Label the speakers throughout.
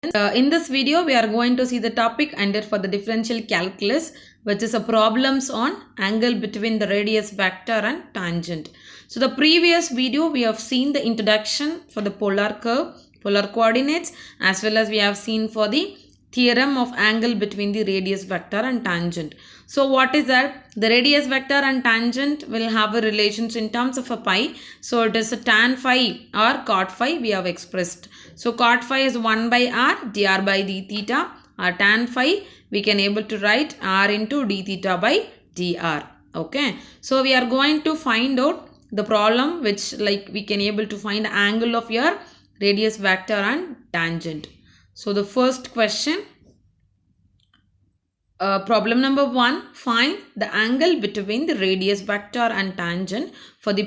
Speaker 1: In this video, we are going to see the topic ended for the differential calculus, which is a problems on angle between the radius vector and tangent. So the previous video, we have seen the introduction for the polar curve, polar coordinates, as well as we have seen for the theorem of angle between the radius vector and tangent. So what is that? The radius vector and tangent will have a relations in terms of a pi. So it is a tan phi or cot phi we have expressed. So cot phi is 1 by r dr by d theta, or tan phi we can able to write r into d theta by dr. Okay. So we are going to find out the problem which like we can able to find the angle of your radius vector and tangent. So the first question, problem number 1, find the angle between the radius vector and tangent for the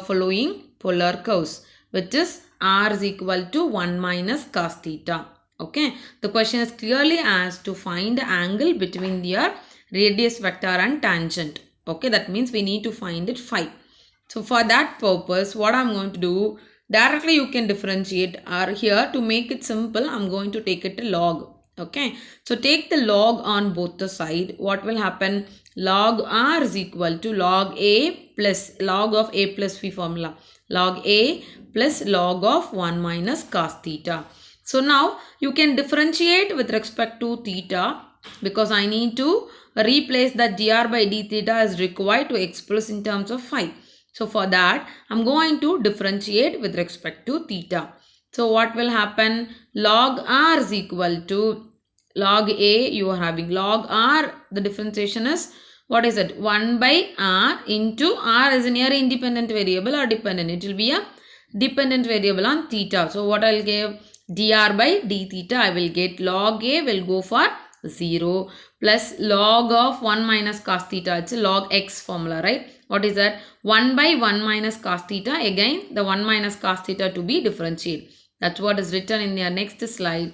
Speaker 1: following polar curves, which is r is equal to 1 minus cos theta. Okay, the question is clearly asked to find the angle between their radius vector and tangent. Okay, that means we need to find it phi. So for that purpose, what I'm going to do, directly you can differentiate r. Here to make it simple, I'm going to take it a log. Okay, so take the log on both the side. What will happen? Log r is equal to log a plus log of a plus phi formula. Log a plus log of 1 minus cos theta. So now you can differentiate with respect to theta, because I need to replace that dr by d theta is required to express in terms of phi. So for that, I'm going to differentiate with respect to theta. So what will happen? Log r is equal to log a, you are having log r, the differentiation is, what is it? 1 by r into r is near independent variable or dependent. It will be a dependent variable on theta. So what I'll give? Dr by d theta, I will get log a will go for 0 plus log of 1 minus cos theta. It's a log x formula, right? What is that? 1 by 1 minus cos theta. Again, the 1 minus cos theta to be differentiated. That's what is written in the next slide.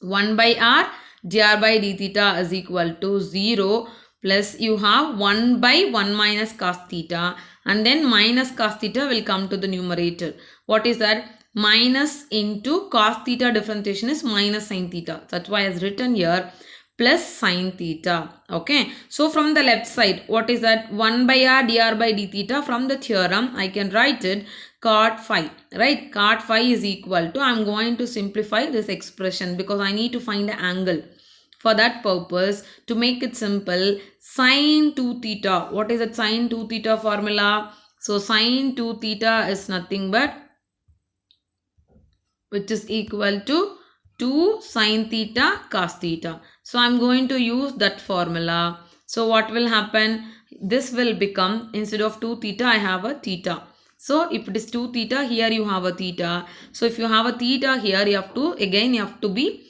Speaker 1: 1 by r dr by d theta is equal to 0 plus you have 1 by 1 minus cos theta, and then minus cos theta will come to the numerator. What is that? Minus into cos theta differentiation is minus sin theta. That's why it's written here plus sin theta. Okay. So from the left side, what is that? 1 by r dr by d theta. From the theorem, I can write it cot phi, right? Cot phi is equal to, I'm going to simplify this expression because I need to find the angle. For that purpose, to make it simple, sine 2 theta. What is that sine 2 theta formula? So sine 2 theta is nothing but, which is equal to 2 sine theta cos theta. So I'm going to use that formula. So what will happen? This will become, instead of 2 theta, I have a theta. So if it is 2 theta, here you have a theta. So if you have a theta here, you have to, again you have to be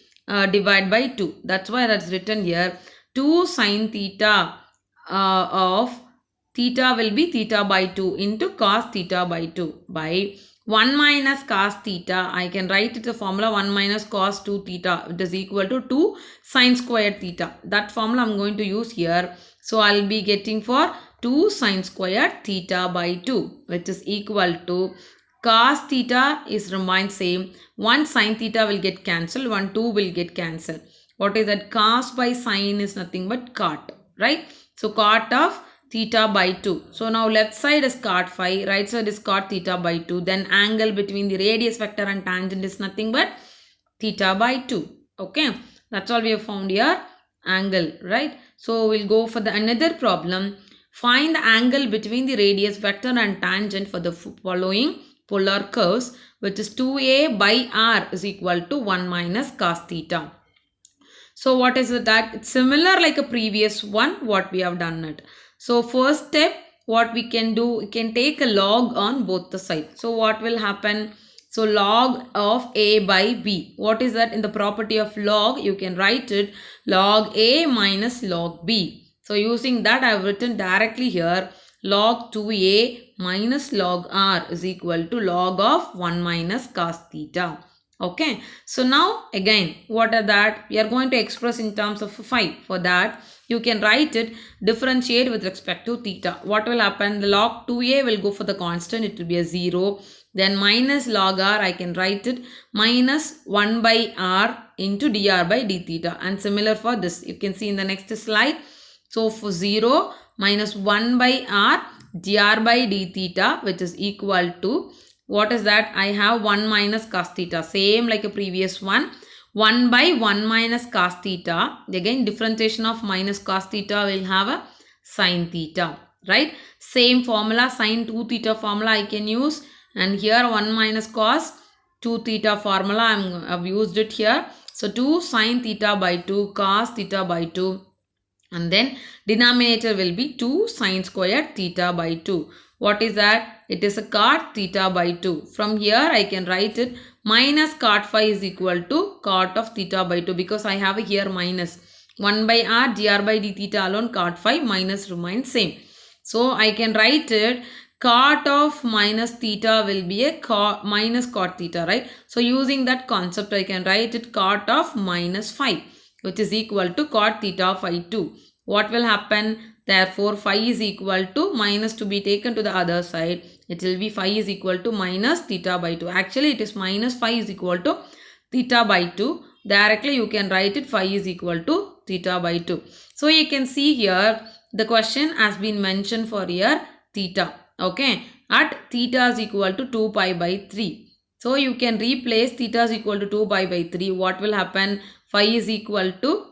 Speaker 1: divide by 2. That's why that's written here. 2 sine theta of theta will be theta by 2 into cos theta by 2 by 1 minus cos theta. I can write it the formula 1 minus cos 2 theta. It is equal to 2 sine squared theta. That formula I'm going to use here. So I'll be getting for 2 sine squared theta by 2, which is equal to cos theta is remain same. 1 sine theta will get cancelled. 1 2 will get cancelled. What is that? Cos by sine is nothing but cot, right? So cot of theta by 2. So now left side is cot phi, right side is cot theta by 2. Then angle between the radius vector and tangent is nothing but theta by 2. Okay, that's all we have found here, angle, right? So we'll go for the another problem. Find the angle between the radius vector and tangent for the following polar curves, which is 2a by r is equal to 1 minus cos theta. So what is it that? It's similar like a previous one, what we have done it. So first step, what we can do, we can take a log on both the sides. So what will happen? So log of a by b. What is that? In the property of log, you can write it log a minus log b. So using that, I have written directly here log 2a minus log r is equal to log of 1 minus cos theta. Okay. So now again, what are that? We are going to express in terms of phi. For that, you can write it, differentiate with respect to theta. What will happen? The log 2a will go for the constant. It will be a 0. Then minus log r, I can write it minus 1 by r into dr by d theta. And similar for this, you can see in the next slide. So for 0 minus 1 by r dr by d theta, which is equal to, what is that? I have 1 minus cos theta, same like a previous one. 1 by 1 minus cos theta. Again, differentiation of minus cos theta will have a sin theta, right? Same formula, sin 2 theta formula I can use. And here 1 minus cos 2 theta formula, I've used it here. So 2 sin theta by 2 cos theta by 2. And then denominator will be 2 sin squared theta by 2. What is that? It is a cot theta by 2. From here I can write it minus cot phi is equal to cot of theta by 2, because I have here minus 1 by r dr by d theta alone, cot phi minus remains same. So I can write it cot of minus theta will be a minus cot theta, right? So using that concept I can write it cot of minus phi, which is equal to cot theta phi 2. What will happen? Therefore, phi is equal to minus to be taken to the other side. It will be phi is equal to minus theta by 2. Actually, it is minus phi is equal to theta by 2. Directly, you can write it phi is equal to theta by 2. So, you can see here, the question has been mentioned for here theta. Okay. At theta is equal to 2 pi by 3. So, you can replace theta is equal to 2 pi by 3. What will happen? Phi is equal to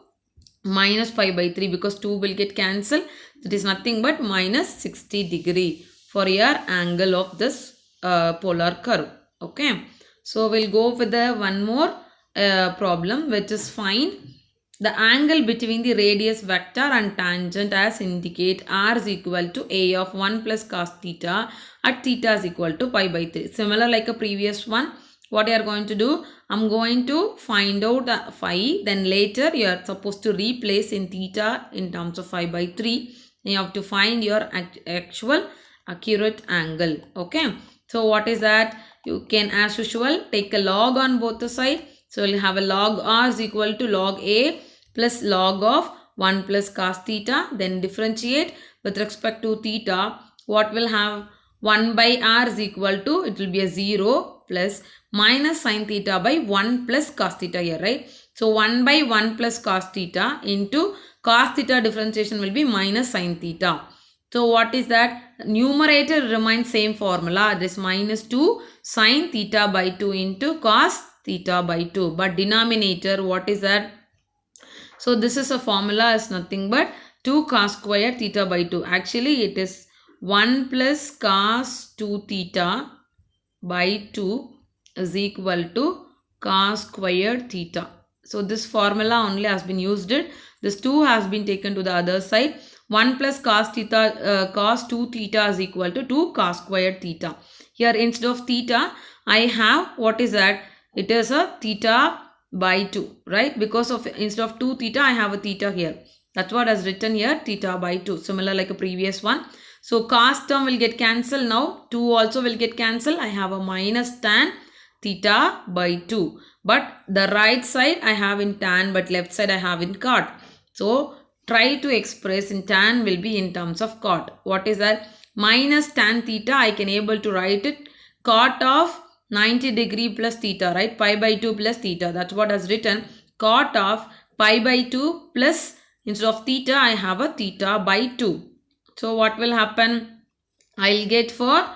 Speaker 1: minus pi by 3, because 2 will get cancelled. It is nothing but minus 60 degree for your angle of this polar curve. Okay. So, we'll go with the one more problem, which is find the angle between the radius vector and tangent as indicate r is equal to a of 1 plus cos theta at theta is equal to pi by 3. Similar like a previous one. What you are going to do? I'm going to find out the phi. Then later you are supposed to replace in theta in terms of phi by 3. Then you have to find your actual accurate angle. Okay. So what is that? You can as usual take a log on both the sides. So you'll have a log r is equal to log a plus log of 1 plus cos theta. Then differentiate with respect to theta. What will have? 1 by r is equal to, it will be a 0 plus minus sin theta by 1 plus cos theta here, right? So 1 by 1 plus cos theta into cos theta differentiation will be minus sin theta. So what is that? Numerator remains same formula. This minus 2 sin theta by 2 into cos theta by 2. But denominator, what is that? So this is a formula is nothing but 2 cos square theta by 2. Actually it is 1 plus cos 2 theta by 2 is equal to cos squared theta. So this formula only has been used. This 2 has been taken to the other side. 1 plus cos theta, cos 2 theta is equal to 2 cos squared theta. Here instead of theta, I have, what is that? It is a theta by 2, right? Because of instead of 2 theta, I have a theta here. That's what is written here, theta by 2. Similar like a previous one. So cos term will get cancelled now. 2 also will get cancelled. I have a minus tan theta by 2. But the right side I have in tan, but left side I have in cot. So try to express in tan will be in terms of cot. What is that? Minus tan theta, I can able to write it cot of 90 degree plus theta, right? Pi by 2 plus theta. That's what is written. Cot of pi by 2 plus, instead of theta, I have a theta by 2. So what will happen? I'll get for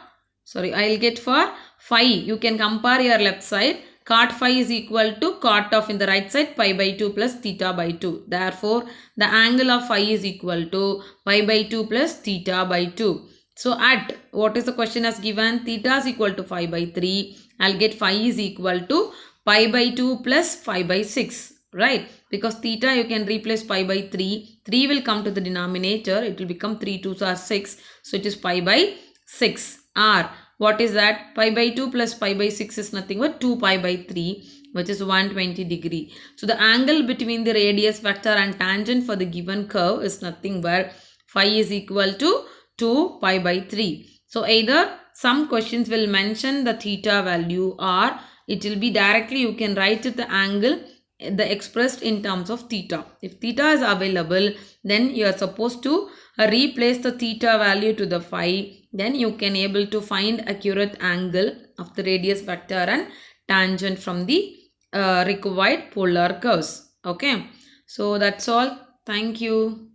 Speaker 1: phi. You can compare your left side. Cot phi is equal to cot of in the right side pi by 2 plus theta by 2. Therefore, the angle of phi is equal to pi by 2 plus theta by 2. So at what is the question as given? Theta is equal to phi by 3. I'll get phi is equal to pi by 2 plus phi by 6. Right? Because theta you can replace pi by 3. 3 will come to the denominator. It will become 3 2s are 6. So it is pi by 6. R. What is that? Pi by 2 plus pi by 6 is nothing but 2 pi by 3, which is 120 degree. So the angle between the radius vector and tangent for the given curve is nothing but phi is equal to 2 pi by 3. So either some questions will mention the theta value or it will be directly you can write it the angle the expressed in terms of theta. If theta is available, then you are supposed to replace the theta value to the phi. Then you can able to find accurate angle of the radius vector and tangent from the required polar curves. Okay, so that's all. Thank you.